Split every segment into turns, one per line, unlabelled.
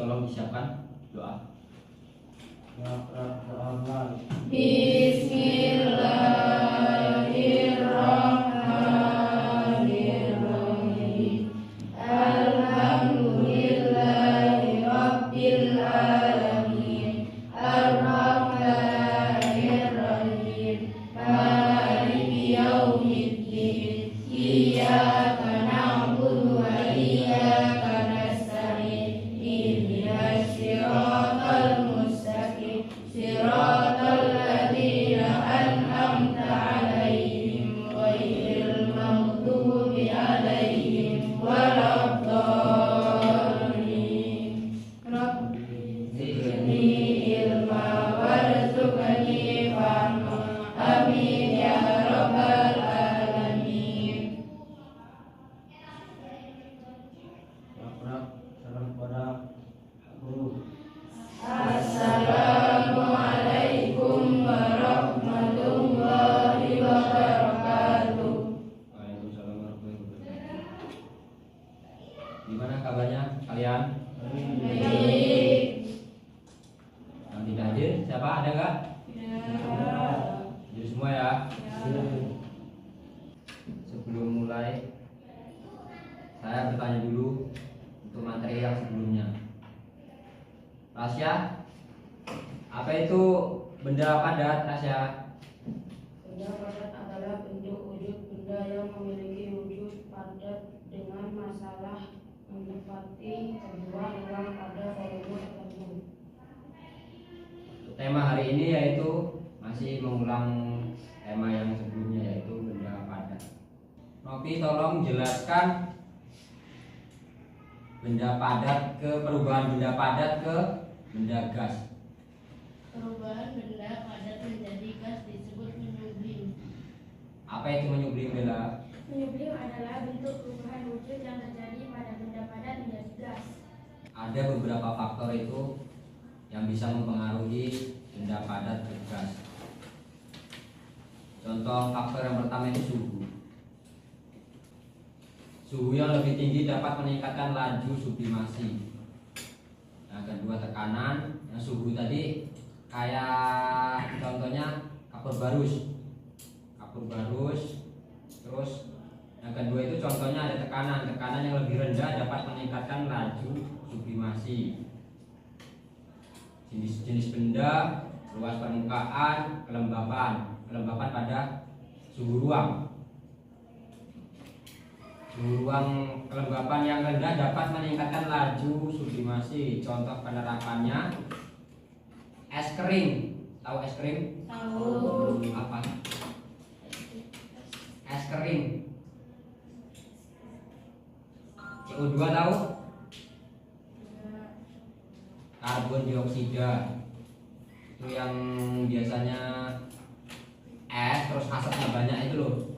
tolong disiapkan doa.
Bismillahirrahmanirrahim. Alhamdulillahirabbil alamin. Arrahmanirrahim. Maliki yaumiddin. Iyyaka na'budu wa iyyaka nasta'in. Ihdinas siratal mustaqim. Siratal ladzina an'amta 'alaihim ghairil maghdubi 'alaihim waladdallin. Rabbi zidni ilma warzuqni fahma. Amin ya rabbal alamin. Assalamualaikum warahmatullahi wabarakatuh.
Waalaikumsalam warahmatullahi wabarakatuh. Gimana kabarnya kalian?
Baik.
Yang tidak hadir siapa, ada nggak? Hadir semua ya. Sebelum mulai, saya bertanya dulu untuk materi yang sebelumnya. Rasya, apa itu benda padat, Rasya?
Benda padat adalah bentuk wujud benda yang memiliki wujud padat dengan masalah menempati sebuah ruang pada volume tertentu.
Tema hari ini yaitu masih mengulang tema yang sebelumnya, yaitu benda padat. Nopi, tolong jelaskan benda padat ke perubahan benda padat ke benda gas.
Perubahan benda padat menjadi gas disebut menyublim.
Apa itu menyublim, Bella?
Menyublim adalah bentuk perubahan wujud yang terjadi pada benda padat menjadi gas.
Ada beberapa faktor itu yang bisa mempengaruhi benda padat ke gas. Contoh faktor yang pertama itu suhu. Suhu yang lebih tinggi dapat meningkatkan laju sublimasi. Yang kedua tekanan. Yang suhu tadi kayak contohnya kapur barus. Terus yang kedua itu contohnya ada tekanan yang lebih rendah dapat meningkatkan laju sublimasi. Jenis-jenis benda, luas permukaan, kelembapan pada suhu ruang. Suhu ruang kelembapan yang rendah dapat meningkatkan laju sublimasi. Contoh penerapannya es kering. Tahu es kering?
Tahu.
Apa? Es kering. CO2 tahu? Karbon dioksida. Itu yang biasanya es terus asapnya banyak itu loh.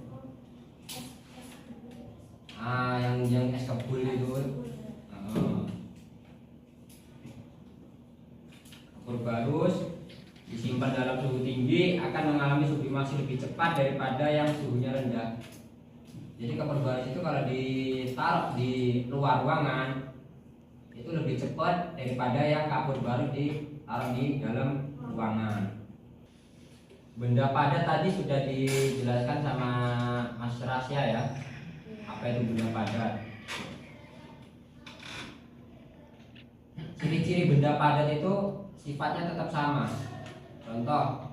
Yang es kebul itu. Kapur barus disimpan dalam suhu tinggi akan mengalami sublimasi lebih cepat daripada yang suhunya rendah. Jadi kapur barus itu kalau ditaruh di luar ruangan itu lebih cepat daripada yang kapur barus ditaruh di dalam ruangan. Benda padat tadi sudah dijelaskan sama Mas Rasya ya. Apa itu benda padat? Ciri-ciri benda padat itu sifatnya tetap sama. Contoh,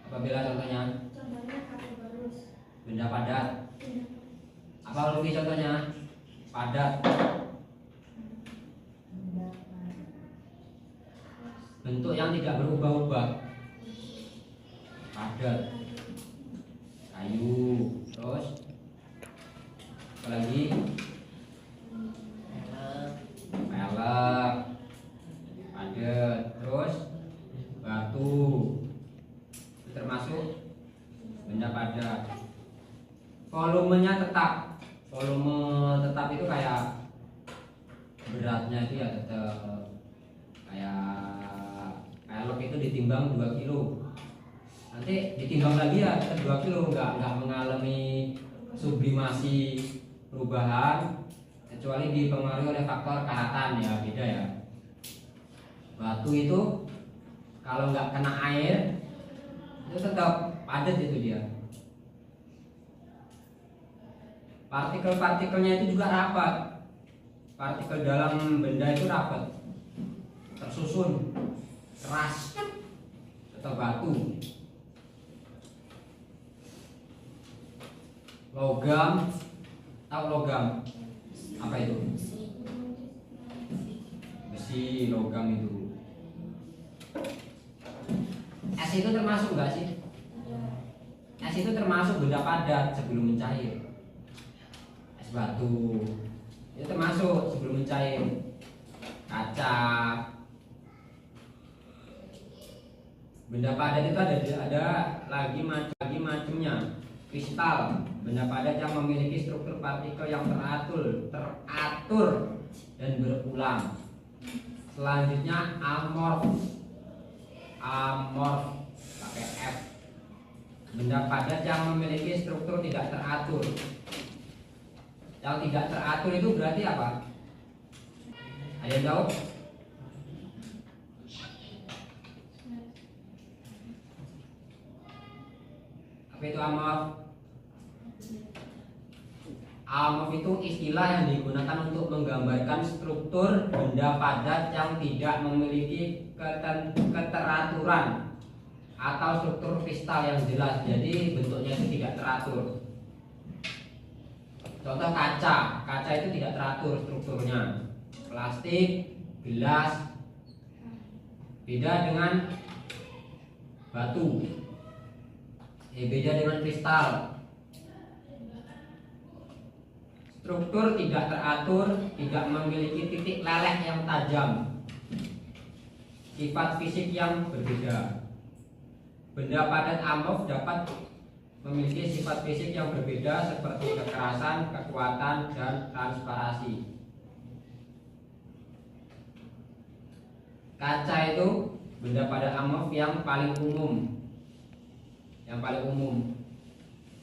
apabila contohnya
Contohnya kapur barus.
benda padat. Apa lebih contohnya? Padat. Bentuk yang tidak berubah-ubah. Padat. Kayu. Terus apa lagi? Pelek. Padat. Terus batu. Itu termasuk benda padat. Volumenya tetap. Volume tetap itu kayak beratnya itu ya tetap kayak pelek itu ditimbang 2 kilo. Nanti ditimbang lagi ya tetap 2 kilo, nggak mengalami sublimasi perubahan kecuali dipengaruhi oleh faktor karatan ya, beda ya. Batu itu kalau nggak kena air itu tetap padat itu dia. Partikel-partikelnya itu juga rapat. Partikel dalam benda itu rapat, tersusun, keras, tetap batu. Logam, tahu logam? Apa itu? Besi, logam itu. Es itu termasuk nggak sih? Es itu termasuk benda padat sebelum mencair. Es batu itu termasuk sebelum mencair. Kaca, benda padat itu ada lagi macamnya. Kristal, benda padat yang memiliki struktur partikel yang teratur dan berulang. Selanjutnya amorf pakai F, benda padat yang memiliki struktur tidak teratur. Yang tidak teratur itu berarti apa? Ada yang tahu? Apa itu amorf? Amorf itu istilah yang digunakan untuk menggambarkan struktur benda padat yang tidak memiliki keteraturan atau struktur kristal yang jelas. Jadi bentuknya itu tidak teratur. Contoh kaca itu tidak teratur strukturnya. Plastik, gelas, beda dengan batu. Beda dengan kristal. Struktur tidak teratur, tidak memiliki titik leleh yang tajam. Sifat fisik yang berbeda. Benda padat amorf dapat memiliki sifat fisik yang berbeda seperti kekerasan, kekuatan, dan transparasi. Kaca itu benda padat amorf yang paling umum.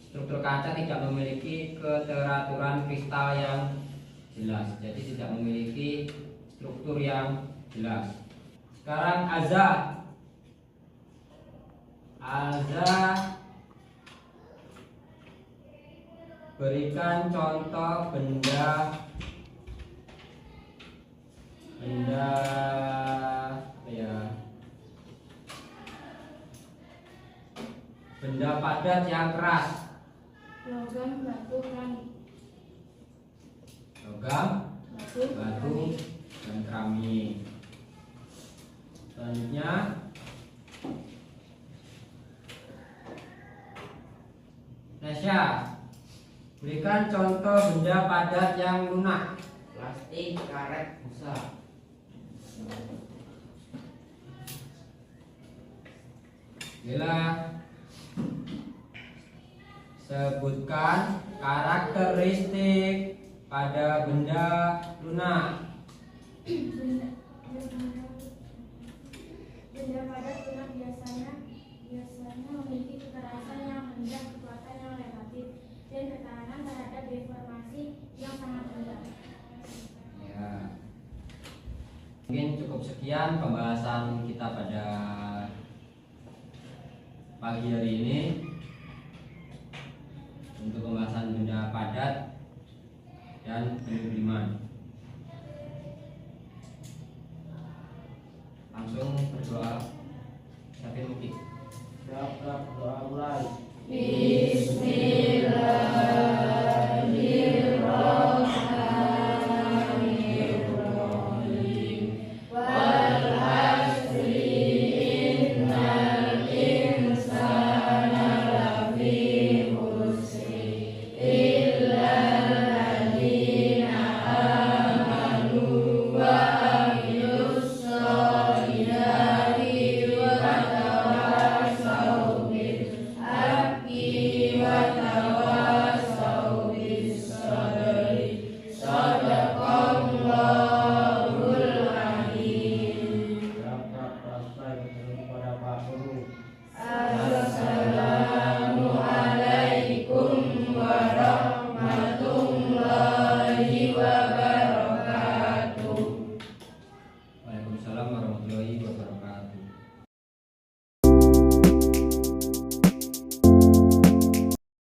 Struktur kaca tidak memiliki keteraturan kristal yang jelas, jadi tidak memiliki struktur yang jelas. Sekarang azza berikan contoh benda benda padat yang keras.
Logam, batu, keramik.
Logam, batu, dan keramik. Selanjutnya Nesya, berikan contoh benda padat yang lunak.
Plastik, karet, busa.
Bila sebutkan karakteristik pada benda lunak.
Benda padat lunak biasanya memiliki kekerasan yang rendah, kekuatan yang relatif, dan ketahanan terhadap deformasi yang sangat rendah.
Ya. Mungkin cukup sekian pembahasan kita pada pagi hari ini untuk pembahasan benda padat dan penyubliman. Langsung berdoa. Siapin mungkin.
Bismillah.